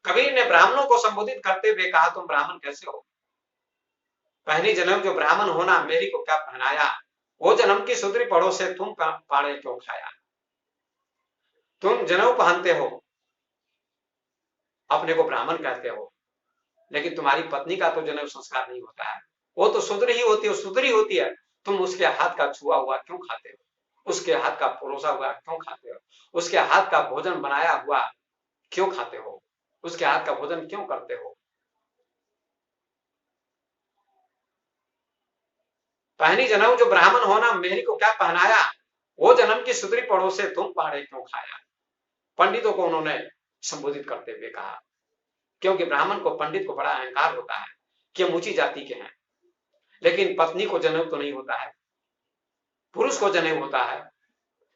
कबीर ने ब्राह्मणों को संबोधित करते हुए कहा, तुम ब्राह्मण कैसे हो? पहली जन्म जो ब्राह्मण होना मेरी को क्या पहनाया, वो जन्म की सुधरी पड़ो से तुम पाड़े क्यों खाया? तुम जनेऊ पहनते हो, अपने को ब्राह्मण कहते हो, लेकिन तुम्हारी पत्नी का तो जनेऊ संस्कार नहीं होता है। वो तो शूद्र ही होती है, शुद्री होती है। तुम उसके हाथ का छुआ हुआ क्यों खाते हो? उसके हाथ का परोसा हुआ क्यों खाते हो? उसके हाथ का भोजन बनाया हुआ क्यों खाते हो? उसके हाथ का भोजन क्यों करते हो? पहली जनेऊ जो ब्राह्मण होना मेरी को क्या पहनाया, वो जन्म की सुधरी पड़ो से तुम पाड़े क्यों खाया? पंडितों को उन्होंने संबोधित करते हुए कहा, क्योंकि ब्राह्मण को, पंडित को बड़ा अहंकार होता है कि हम ऊंची जाति के हैं, लेकिन पत्नी को जनेऊ तो नहीं होता है। पुरुष को जनेऊ होता है,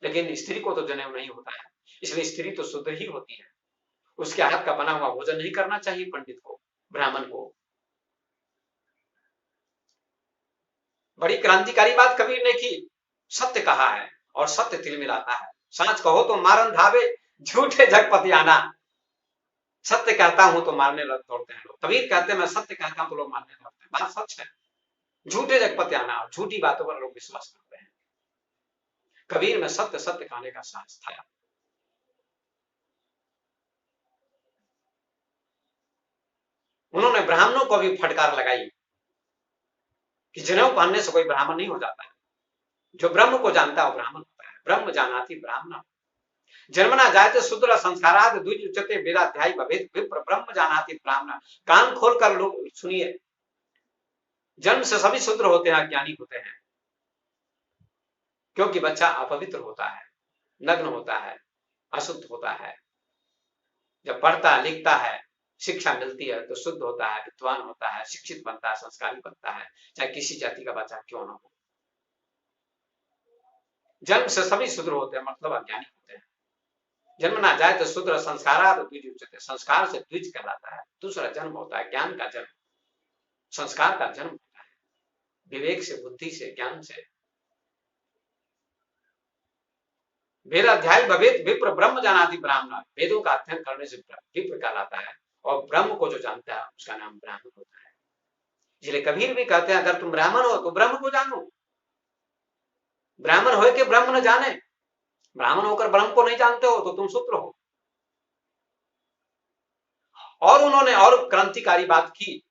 लेकिन स्त्री को तो जनेऊ नहीं होता है। इसलिए स्त्री तो शुद्ध ही होती है। उसके हाथ का बना हुआ भोजन नहीं करना चाहिए पंडित को, ब्राह्मण को। बड़ी क्रांतिकारी बात कबीर ने की। सत्य कहा है और सत्य तिल मिलाता है। सच कहो तो मारन धावे, झूठे जगपति आना। सत्य कहता हूं तो मारने लग दौड़ते हैं लोग। कबीर कहते हैं मैं सत्य कहता हूं तो लोग मारने दौड़ते हैं। बात सच है। झूठे जगपति आना, और झूठी बातों पर लोग विश्वास करते हैं। कबीर में सत्य सत्य कहने का साहस था। उन्होंने ब्राह्मणों को भी फटकार लगाई कि जनेऊ पहनने से कोई ब्राह्मण नहीं हो जाता है। जो ब्रह्म को जानता है वो ब्राह्मण होता है। ब्रह्म जानाति ब्राह्मण जन्मना जायते शूद्र संस्कारात् द्विज उच्यते वेदाध्यायी भवेत् विप्र ब्रह्म जानाति ब्राह्मण। कान खोलकर लोग सुनिए, जन्म से सभी शूद्र होते हैं, ज्ञानी होते हैं, क्योंकि बच्चा अपवित्र होता है, नग्न होता है, अशुद्ध होता है। जब पढ़ता लिखता है, शिक्षा मिलती है तो शुद्ध होता है, विद्वान होता है, शिक्षित बनता है, संस्कारी बनता है, चाहे किसी जाति का बच्चा क्यों ना हो। जन्म से सभी शूद्र होते हैं, मतलब अज्ञानी होते हैं। जन्म ना जाए तो शूद्र संस्कारात् द्विज उच्यते, संस्कार से द्विज कहलाता है। दूसरा जन्म होता है ज्ञान का जन्म, संस्कार का जन्म होता है, विवेक से, बुद्धि से, ज्ञान से। वेदाध्यायी भवेत् विप्र ब्रह्म जानाति ब्राह्मण। वेदों का अध्ययन करने से विप्र कहलाता है, और ब्रह्म को जो जानता है उसका नाम ब्राह्मण होता है। इसलिए कबीर भी कहते हैं अगर तुम ब्राह्मण हो तो ब्रह्म को जानो। ब्राह्मण हो के ब्रह्म न जाने, ब्राह्मण होकर ब्रह्म को नहीं जानते हो तो तुम शूद्र हो। और उन्होंने और क्रांतिकारी बात की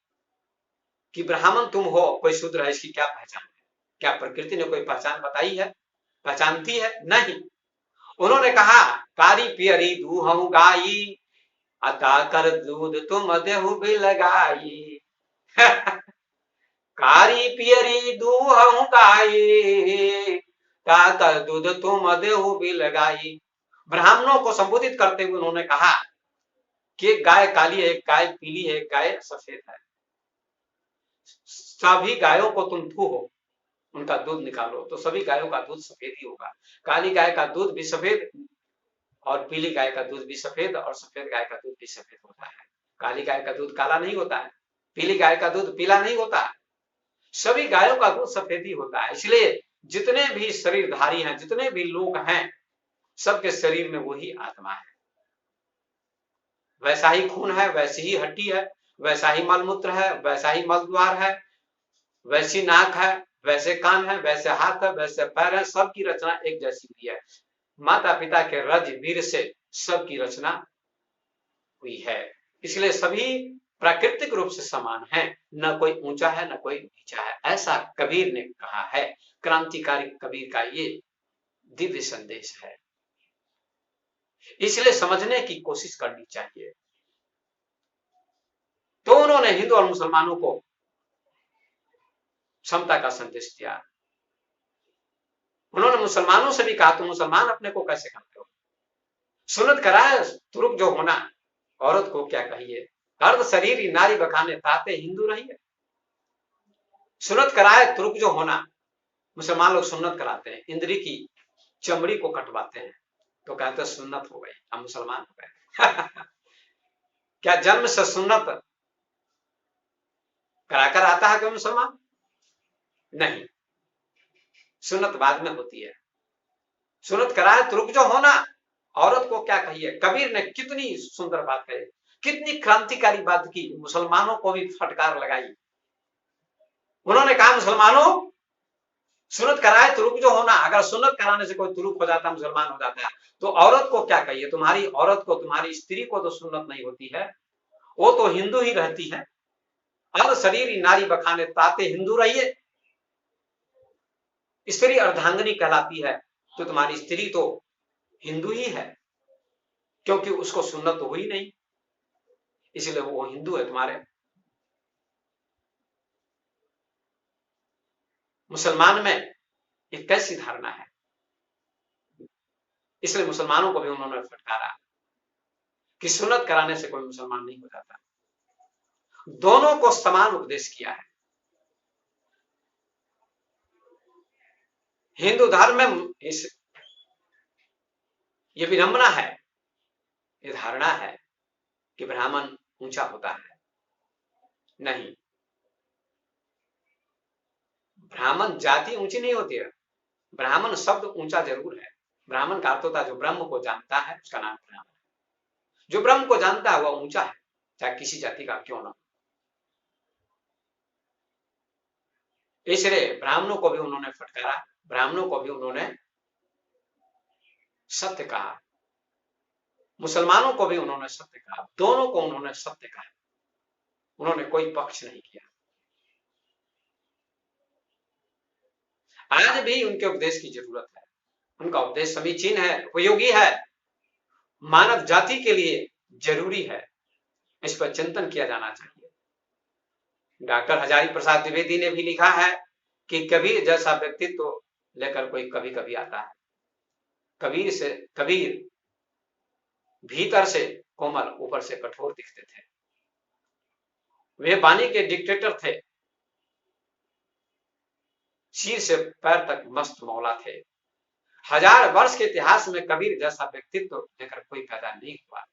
कि ब्राह्मण तुम हो, कोई शूद्र है, इसकी क्या पहचान है? क्या प्रकृति ने कोई पहचान बताई है, पहचानती है? नहीं। उन्होंने कहा कारी पियरी दूहु गाई, अता कर दूध तुम देहु भी लगाई। कारी पियरी दूहु गाई, ता कर दूध तुम देहु भी लगाई। ब्राह्मणों को संबोधित करते हुए उन्होंने कहा कि एक गाय काली है, एक गाय पीली है, एक गाय सफेद है। सभी गायों को तुम धूहो, उनका दूध निकालो तो सभी गायों का दूध सफेद ही होगा। काली गाय का दूध भी सफेद, और पीली गाय का दूध भी सफेद, और सफेद गाय का दूध भी सफेद होता है। काली गाय का दूध काला नहीं होता है, पीली गाय का दूध पीला नहीं होता है। सभी गायों का दूध सफेद ही होता है। इसलिए जितने भी शरीरधारी हैं, जितने भी लोग हैं, सबके शरीर में वही आत्मा है। वैसा ही खून है, वैसी ही हड्डी है, वैसा ही मलमूत्र है, वैसा ही मलद्वार है, वैसी नाक है, वैसे कान है, वैसे हाथ है, वैसे पैर है। सबकी रचना एक जैसी हुई है। माता पिता के रज वीर से सबकी रचना हुई है। इसलिए सभी प्राकृतिक रूप से समान है, न कोई ऊंचा है न कोई नीचा है। ऐसा कबीर ने कहा है। क्रांतिकारी कबीर का ये दिव्य संदेश है। इसलिए समझने की कोशिश करनी चाहिए। तो उन्होंने हिंदू और मुसलमानों को समता का संदेश दिया। उन्होंने मुसलमानों से भी कहा तुम मुसलमान अपने को कैसे कहते हो? सुनत कराए तुरुक जो होना, औरत को क्या कहिए, अर्ध शरीर नारी बखाने ताते हिंदू रहिए। सुन्नत कराए तुरुक जो होना, मुसलमान लोग सुन्नत कराते हैं, इंद्री की चमड़ी को कटवाते हैं, तो कहते हैं सुन्नत हो गई, हम मुसलमान हो गए। क्या जन्म से सुन्नत कराकर आता है कोई मुसलमान? नहीं, सुन्नत बाद में होती है। सुन्नत कराए तुरुक जो होना, औरत को क्या कहिए। कबीर ने कितनी सुंदर बात कही। कितनी क्रांतिकारी बात की, मुसलमानों को भी फटकार लगाई। उन्होंने कहा मुसलमानों सुन्नत कराए तुरुक जो होना, अगर सुन्नत कराने से कोई तुरुक हो जाता, मुसलमान हो जाता है, तो औरत को क्या कहिए, तुम्हारी औरत को, तुम्हारी स्त्री को तो सुन्नत नहीं होती है, वो तो हिंदू ही रहती है। अब शरीर नारी बखाने ताते हिंदू रहिए, स्त्री अर्धांगिनी कहलाती है, तो तुम्हारी स्त्री तो हिंदू ही है, क्योंकि उसको सुन्नत तो हुई नहीं, इसलिए वो हिंदू है तुम्हारे। मुसलमान में एक कैसी धारणा है, इसलिए मुसलमानों को भी उन्होंने फटकारा कि सुन्नत कराने से कोई मुसलमान नहीं हो जाता। दोनों को समान उपदेश किया है। हिंदू धर्म में ये विडंबना है, ये धारणा है कि ब्राह्मण ऊंचा होता है। नहीं, ब्राह्मण जाति ऊंची नहीं होती है, ब्राह्मण शब्द ऊंचा जरूर है। ब्राह्मण का अर्थ होता है जो ब्रह्म को जानता है, उसका नाम ब्राह्मण है। जो ब्रह्म को जानता है वह ऊंचा है, चाहे किसी जाति का क्यों ना। इसलिए ब्राह्मणों को भी उन्होंने फटकारा, ब्राह्मणों को भी उन्होंने सत्य कहा, मुसलमानों को भी उन्होंने सत्य कहा, दोनों को उन्होंने सत्य कहा, उन्होंने कोई पक्ष नहीं किया। आज भी उनके उपदेश की जरूरत है, उनका उपदेश समीचीन है, उपयोगी है, मानव जाति के लिए जरूरी है, इस पर चिंतन किया जाना चाहिए। डॉक्टर हजारी प्रसाद द्विवेदी ने भी लिखा है कि कबीर जैसा व्यक्तित्व लेकर कोई कभी कभी आता है। कबीर भीतर से कोमल, ऊपर से कठोर दिखते थे। वे वाणी के डिक्टेटर थे, सिर से पैर तक मस्त मौला थे। 1000 वर्ष के इतिहास में कबीर जैसा व्यक्तित्व लेकर कोई पैदा नहीं हुआ,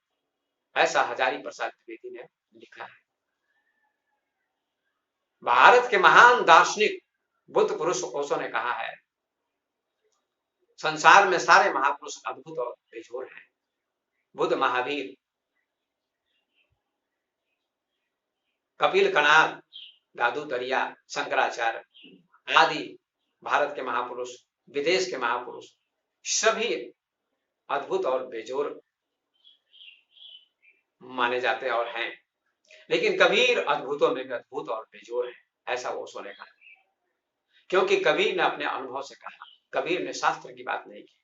ऐसा हजारी प्रसाद द्विवेदी ने लिखा है। भारत के महान दार्शनिक बुद्ध पुरुष ओशो ने कहा है, संसार में सारे महापुरुष अद्भुत और बेजोर हैं। बुद्ध, महावीर, कपिल कणाद, दादू दरिया, शंकराचार्य आदि भारत के महापुरुष, विदेश के महापुरुष सभी अद्भुत और बेजोर माने जाते और हैं, लेकिन कबीर अद्भुतों में भी अद्भुत और बेजोर है, ऐसा ओशो ने कहा। क्योंकि कबीर ने अपने अनुभव से कहा, कबीर ने शास्त्र की बात नहीं की।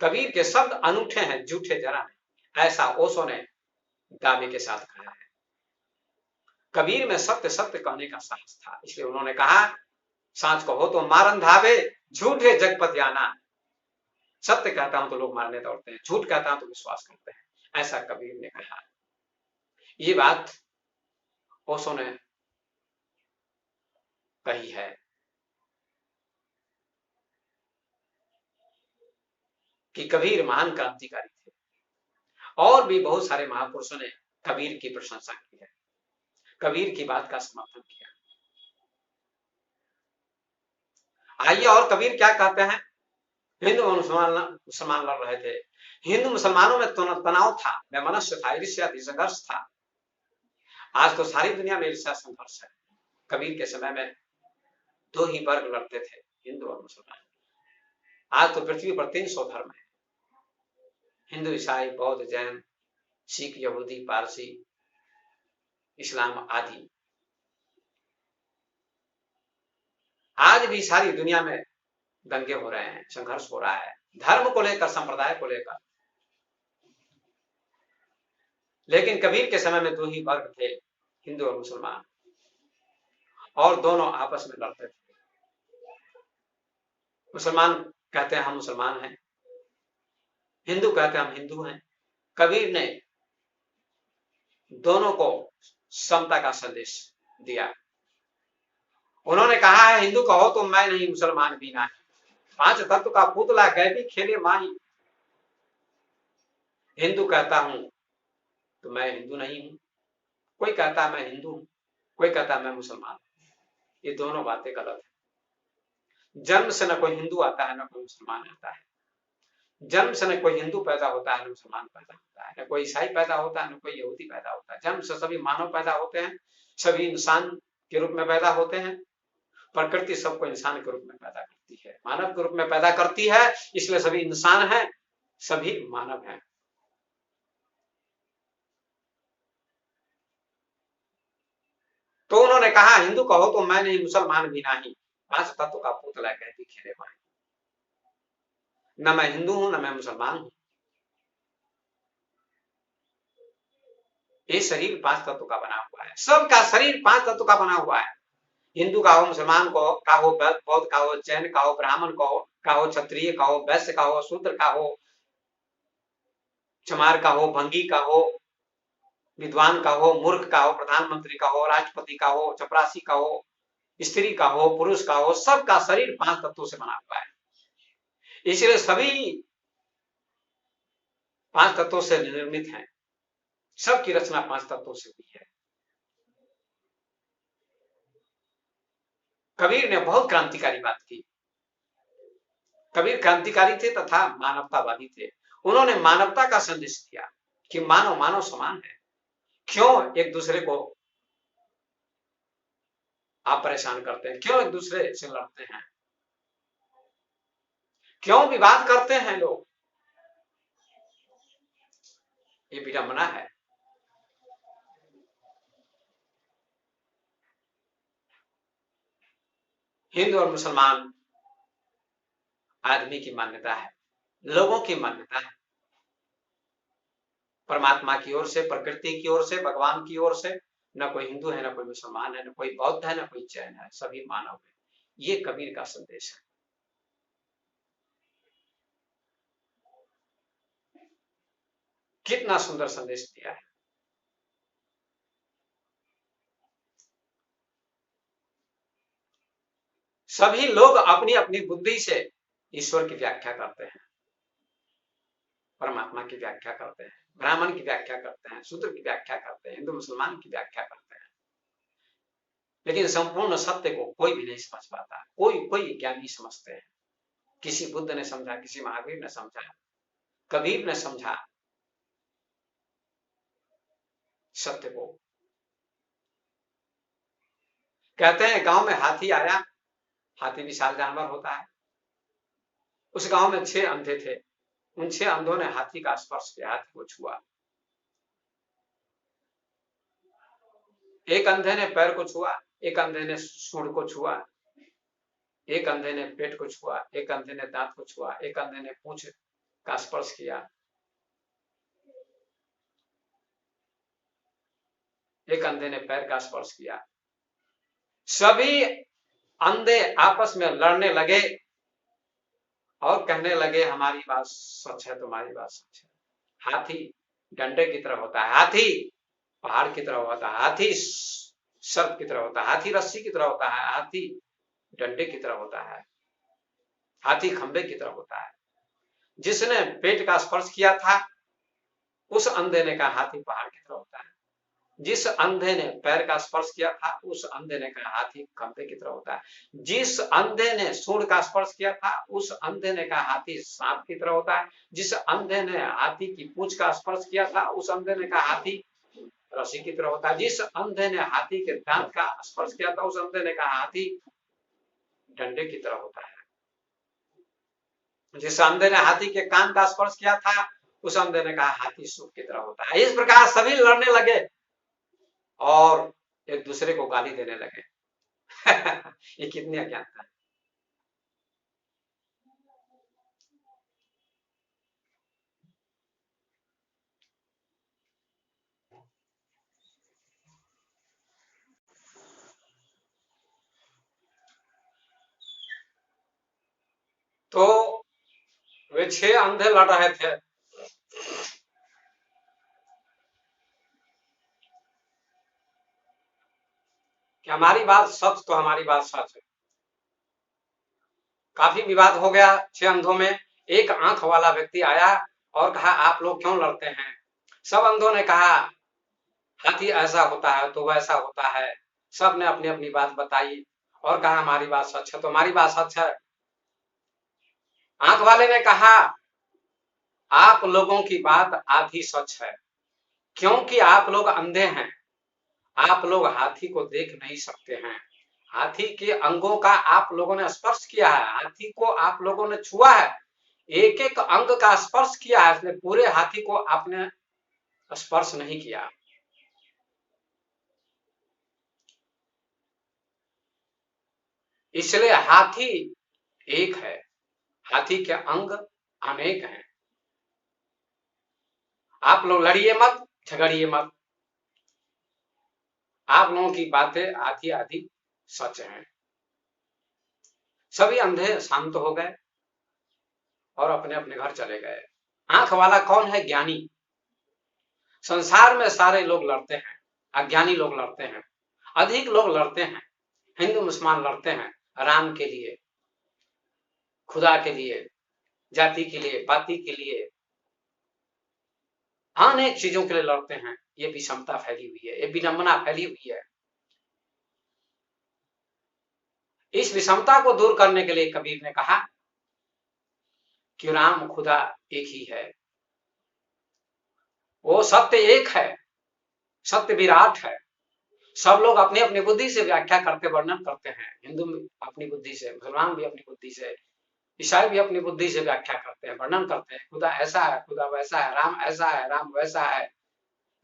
कबीर के शब्द अनूठे हैं, झूठे जरा नहीं, ऐसा ओशो ने दावे के साथ कहा है। कबीर में सत्य सत्य कहने का साहस था, इसलिए उन्होंने कहा, सांच कहो तो मारन धावे, झूठे जगपति आना। सत्य कहता हूं तो लोग मारने दौड़ते हैं, झूठ कहता हूं तो विश्वास करते हैं, ऐसा कबीर ने कहा। ये बात ओशो ने कही है। कि कबीर महान क्रांतिकारी थे, और भी बहुत सारे महापुरुषों ने कबीर की प्रशंसा की है, कबीर की बात का समर्थन किया। आइए और कबीर क्या कहते हैं। हिंदू और मुसलमान लड़ रहे थे, हिंदू मुसलमानों में तनाव था, वैमनस्य था, ईर्ष्या थी, संघर्ष था। आज तो सारी दुनिया में ईर्ष्या संघर्ष है। कबीर के समय में 2 ही वर्ग लड़ते थे, हिंदू और मुसलमान। आज तो पृथ्वी पर 300 धर्म है, हिंदू, ईसाई, बौद्ध, जैन, सिख, यहूदी, पारसी, इस्लाम आदि। आज भी सारी दुनिया में दंगे हो रहे हैं, संघर्ष हो रहा है, धर्म को लेकर, संप्रदाय को लेकर। लेकिन कबीर के समय में 2 ही वर्ग थे, हिंदू और मुसलमान, और दोनों आपस में लड़ते थे। मुसलमान कहते हैं हम मुसलमान हैं, हिंदू कहते हैं हम हिंदू हैं। कबीर ने दोनों को समता का संदेश दिया। उन्होंने कहा है, हिंदू कहो तो मैं नहीं, मुसलमान भी नहीं, 5 तत्व का पुतला गए भी खेले माही। हिंदू कहता हूं तो मैं हिंदू नहीं हूं, कोई कहता मैं हिंदू हूं, कोई कहता मैं मुसलमान हूं। ये दोनों बातें गलत है। जन्म से न कोई हिंदू आता है, न कोई मुसलमान आता है। जन्म से न कोई हिंदू पैदा होता है, न मुसलमान पैदा होता है, न कोई ईसाई पैदा होता है, न कोई यहूदी पैदा होता है। जन्म से सभी मानव पैदा होते हैं, सभी इंसान के रूप में पैदा होते हैं। प्रकृति सबको इंसान के रूप में पैदा करती है, मानव के रूप में पैदा करती है, इसलिए सभी इंसान हैं, सभी मानव हैं। तो उन्होंने कहा हिंदू कहो तो मैं नहीं, मुसलमान भी नहीं, पांच तत्व का पुतला कह दिखे रे माए। न मैं हिंदू हूं, न मैं मुसलमान हूं। ये शरीर पांच तत्व का बना हुआ है, सबका शरीर पांच तत्व का बना हुआ है। हिंदू का हो, मुसलमान को का हो, बौद्ध का हो, जैन का हो, ब्राह्मण का हो, क्षत्रिय का हो, वैश्य का हो, शूद्र का हो, चमार का हो, भंगी का हो, विद्वान का हो, मूर्ख का हो, प्रधानमंत्री का हो, राष्ट्रपति का हो, चपरासी का हो, स्त्री का हो, पुरुष का हो, सबका शरीर पांच तत्वों से बना हुआ है। इसलिए सभी पांच तत्वों से निर्मित हैं, सबकी रचना पांच तत्वों से हुई है। कबीर ने बहुत क्रांतिकारी बात की। कबीर क्रांतिकारी थे तथा मानवतावादी थे। उन्होंने मानवता का संदेश दिया कि मानव मानव समान है, क्यों एक दूसरे को आप परेशान करते हैं, क्यों एक दूसरे से लड़ते हैं, क्यों विवाद करते हैं लोग। ये विडंबना है। हिंदू और मुसलमान आदमी की मान्यता है, लोगों की मान्यता है, परमात्मा की ओर से, प्रकृति की ओर से, भगवान की ओर से। न कोई हिंदू है, न कोई मुसलमान है, न कोई बौद्ध है, न कोई जैन है, सभी मानव है। ये कबीर का संदेश है। कितना सुंदर संदेश दिया है। सभी लोग अपनी अपनी बुद्धि से ईश्वर की व्याख्या करते हैं, परमात्मा की व्याख्या करते हैं, ब्राह्मण की व्याख्या करते हैं, शूद्र की व्याख्या करते हैं, हिंदू मुसलमान की व्याख्या करते हैं। लेकिन संपूर्ण सत्य को कोई भी नहीं समझ पाता, कोई ज्ञानी समझते हैं। किसी बुद्ध ने समझा, किसी महावीर ने समझा, कबीर ने समझा सत्य को। कहते हैं गांव में हाथी आया। हाथी विशाल जानवर होता है। उस गांव में 6 अंधे थे। उन 6 अंधों ने हाथी का स्पर्श किया, हाथी को छुआ। एक अंधे ने पैर को छुआ, एक अंधे ने सूंड को छुआ, एक अंधे ने पेट को छुआ, एक अंधे ने दांत को छुआ, एक अंधे ने पूंछ का स्पर्श किया, एक अंधे ने पैर का स्पर्श किया। सभी अंधे आपस में लड़ने लगे और कहने लगे हमारी बात सच है, तुम्हारी बात सच है। हाथी डंडे की तरह होता है, हाथी पहाड़ की तरह होता है, हाथी सर्प की तरह होता है, हाथी रस्सी की तरह होता है, हाथी डंडे की तरह होता है, हाथी खंबे की तरह होता है। जिसने पेट का स्पर्श किया था उस अंधे ने कहा हाथी पहाड़ की तरह होता है। जिस अंधे ने पैर का स्पर्श किया था उस अंधे ने कहा हाथी खंबे की तरह होता है। जिस अंधे ने सूंड का स्पर्श किया था उस अंधे ने कहा हाथी सांप की तरह होता है। जिस अंधे ने हाथी की पूंछ का स्पर्श किया था उस अंधे ने कहा हाथी रस्सी की तरह होता है। जिस अंधे ने हाथी के दांत का स्पर्श किया था उस अंधे ने कहा हाथी डंडे की तरह होता है। जिस अंधे ने हाथी के कान का स्पर्श किया था उस अंधे ने कहा हाथी सूप की तरह होता है। इस प्रकार सभी लड़ने लगे और एक दूसरे को गाली देने लगे। ये कितनी अज्ञानता है। तो वे 6 अंधे लड़ रहे थे। कि हमारी बात सच तो हमारी बात सच है। काफी विवाद हो गया 6 अंधों में। एक आंख वाला व्यक्ति आया और कहा आप लोग क्यों लड़ते हैं। सब अंधों ने कहा हाथी ऐसा होता है तो वैसा होता है। सब ने अपनी अपनी बात बताई और कहा हमारी बात सच है तो हमारी बात सच है। आंख वाले ने कहा आप लोगों की बात आधी सच है, क्योंकि आप लोग अंधे हैं। आप लोग हाथी को देख नहीं सकते हैं। हाथी के अंगों का आप लोगों ने स्पर्श किया है, हाथी को आप लोगों ने छुआ है, एक एक अंग का स्पर्श किया है, इसलिए पूरे हाथी को आपने स्पर्श नहीं किया। इसलिए हाथी एक है, हाथी के अंग अनेक हैं। आप लोग लड़िए मत, झगड़िए मत। आप लोगों की बातें आधी आधी सच हैं। सभी अंधे शांत हो गए और अपने अपने घर चले गए। आंख वाला कौन है? ज्ञानी। संसार में सारे लोग लड़ते हैं, अज्ञानी लोग लड़ते हैं, अधिक लोग लड़ते हैं। हिंदू मुसलमान लड़ते हैं राम के लिए, खुदा के लिए, जाति के लिए, पाति के लिए, अनेक चीजों के लिए लड़ते हैं। ये विषमता फैली हुई है, ये विडंबना फैली हुई है। इस विषमता को दूर करने के लिए कबीर ने कहा कि राम खुदा एक ही है, वो सत्य एक है, सत्य विराट है। सब लोग अपनी अपनी बुद्धि से व्याख्या करते, वर्णन करते हैं। हिंदू अपनी बुद्धि से, मुसलमान भी अपनी बुद्धि से, ईसाई भी अपनी बुद्धि से व्याख्या करते हैं, वर्णन करते हैं। खुदा ऐसा है, खुदा वैसा है, राम ऐसा है, राम वैसा है,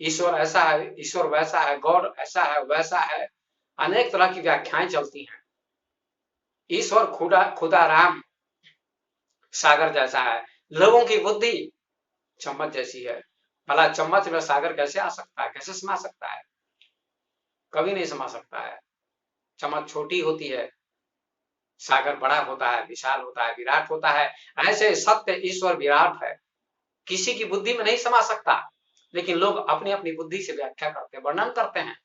ईश्वर ऐसा है, ईश्वर वैसा है, गॉड ऐसा है, वैसा है। अनेक तरह की व्याख्याएं चलती हैं। ईश्वर खुदा खुदा राम सागर जैसा है। लोगों की बुद्धि चम्मच जैसी है। भला चम्मच में सागर कैसे आ सकता है? कैसे समा सकता है? कभी नहीं समा सकता है। चम्मच छोटी होती है, सागर बड़ा होता है, विशाल होता है, विराट होता है। ऐसे सत्य ईश्वर विराट है, किसी की बुद्धि में नहीं समा सकता। लेकिन लोग अपनी अपनी बुद्धि से व्याख्या करते, वर्णन करते हैं।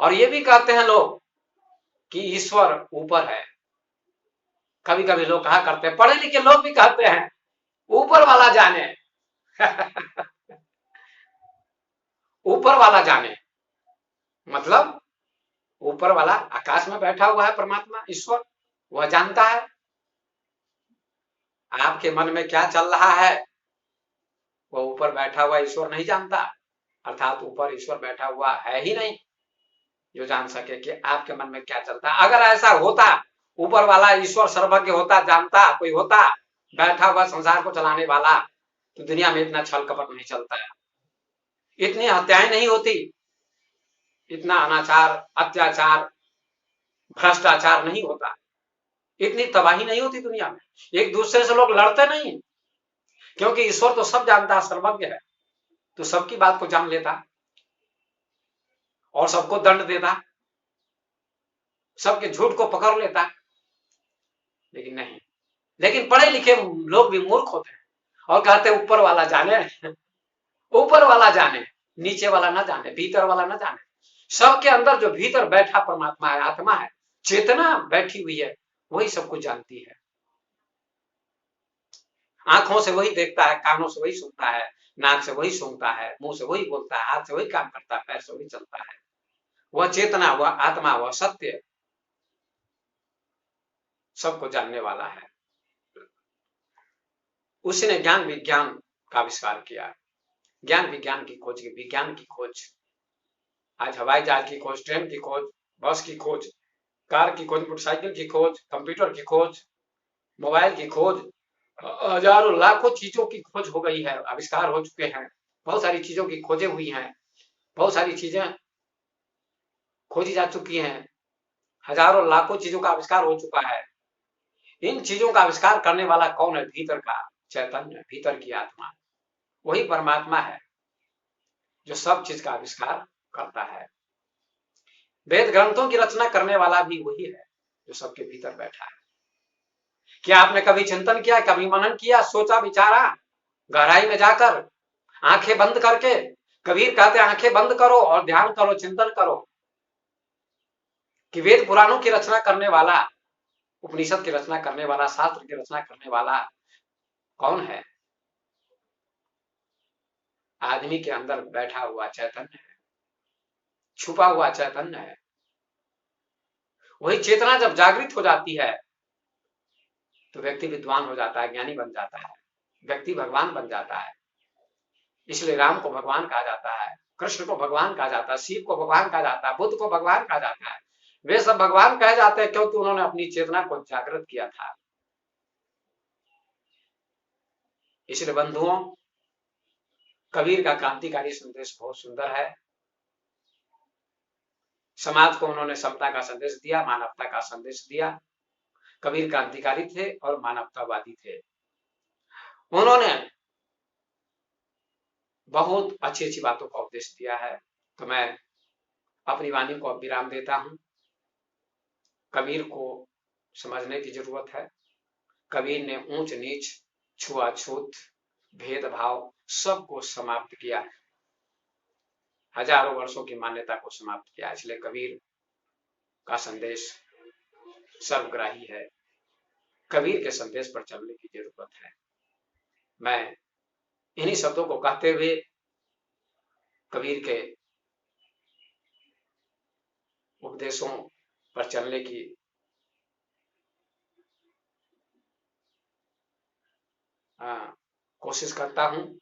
और ये भी कहते हैं लोग कि ईश्वर ऊपर है। कभी कभी लोग कहा करते हैं, पढ़े लिखे लोग भी कहते हैं ऊपर वाला जाने। ऊपर वाला जाने मतलब ऊपर वाला आकाश में बैठा हुआ है परमात्मा ईश्वर, वह जानता है आपके मन में क्या चल रहा है। वह ऊपर बैठा हुआ ईश्वर नहीं जानता, अर्थात ऊपर ईश्वर बैठा हुआ है ही नहीं जो जान सके कि आपके मन में क्या चलता है। अगर ऐसा होता, ऊपर वाला ईश्वर सर्वज्ञ होता, जानता कोई होता, बैठा हुआ संसार को चलाने वाला, तो दुनिया में इतना छल कपट नहीं चलता है, इतनी हत्याएं नहीं होती, इतना अनाचार, अत्याचार, भ्रष्टाचार नहीं होता, इतनी तबाही नहीं होती दुनिया में। एक दूसरे से लोग लड़ते नहीं, क्योंकि ईश्वर तो सब जानता है, सर्वज्ञ है, तो सबकी बात को जान लेता और सबको दंड देता, सबके झूठ को पकड़ लेता। लेकिन नहीं, लेकिन पढ़े लिखे लोग भी मूर्ख होते हैं और कहते हैं ऊपर वाला जाने। ऊपर वाला जाने, नीचे वाला ना जाने, भीतर वाला ना जाने। सबके अंदर जो भीतर बैठा परमात्मा है, आत्मा है, चेतना बैठी हुई है, वही सब कुछ जानती है। आंखों से वही देखता है, कानों से वही सुनता है, नाक से वही सूंघता है, मुंह से वही बोलता है, हाथ से वही काम करता है, पैर से वही चलता है। वह चेतना, वह आत्मा, वह सत्य सबको जानने वाला है। उसने ज्ञान विज्ञान का आविष्कार किया, ज्ञान विज्ञान की खोज की, विज्ञान की खोज। आज हवाई जहाज की खोज, ट्रेन की खोज, बस की खोज, कार की खोज, मोटरसाइकिल की खोज, कंप्यूटर की खोज, मोबाइल की खोज, हजारों लाखों चीजों की खोज हो गई है, आविष्कार हो चुके हैं। बहुत सारी चीजों की खोजें हुई हैं, बहुत सारी चीजें खोजी जा चुकी हैं, हजारों लाखों चीजों का आविष्कार हो चुका है। इन चीजों का आविष्कार करने वाला कौन है? भीतर का चैतन्य, भीतर की आत्मा, वही परमात्मा है जो सब चीज का आविष्कार करता है। वेद ग्रंथों की रचना करने वाला भी वही है जो सबके भीतर बैठा है। क्या आपने कभी चिंतन किया, कभी मनन किया, सोचा विचारा गहराई में जाकर, आंखें बंद करके? कबीर कहते हैं आंखें बंद करो और ध्यान करो, चिंतन करो कि वेद पुराणों की रचना करने वाला, उपनिषद की रचना करने वाला, शास्त्र की रचना करने वाला कौन है? आदमी के अंदर बैठा हुआ चैतन्य है, छुपा हुआ चैतन्य है। वही चेतना जब जागृत हो जाती है तो व्यक्ति विद्वान हो जाता है, ज्ञानी बन जाता है। व्यक्ति भगवान बन जाता है। इसलिए राम को भगवान कहा जाता है, कृष्ण को भगवान कहा जाता है, शिव को भगवान कहा जाता है, बुद्ध को भगवान कहा जाता है। वे सब भगवान कहे जाते हैं क्योंकि उन्होंने अपनी चेतना को जागृत किया था। इसलिए बंधुओं, कबीर का क्रांतिकारी संदेश बहुत सुंदर है। समाज को उन्होंने समता का संदेश दिया, मानवता का संदेश दिया। कबीर क्रांतिकारी थे और मानवतावादी थे। उन्होंने बहुत अच्छी अच्छी बातों का उपदेश दिया है। तो मैं अपनी वाणी को अब विराम देता हूं। कबीर को समझने की जरूरत है। कबीर ने ऊंच नीच, छुआछूत, भेदभाव सबको समाप्त किया, हजारों वर्षों की मान्यता को समाप्त किया। इसलिए कबीर का संदेश सर्वग्राही है। कबीर के संदेश पर चलने की जरूरत है। मैं इन्हीं शब्दों को कहते हुए कबीर के उपदेशों पर चलने की कोशिश करता हूं।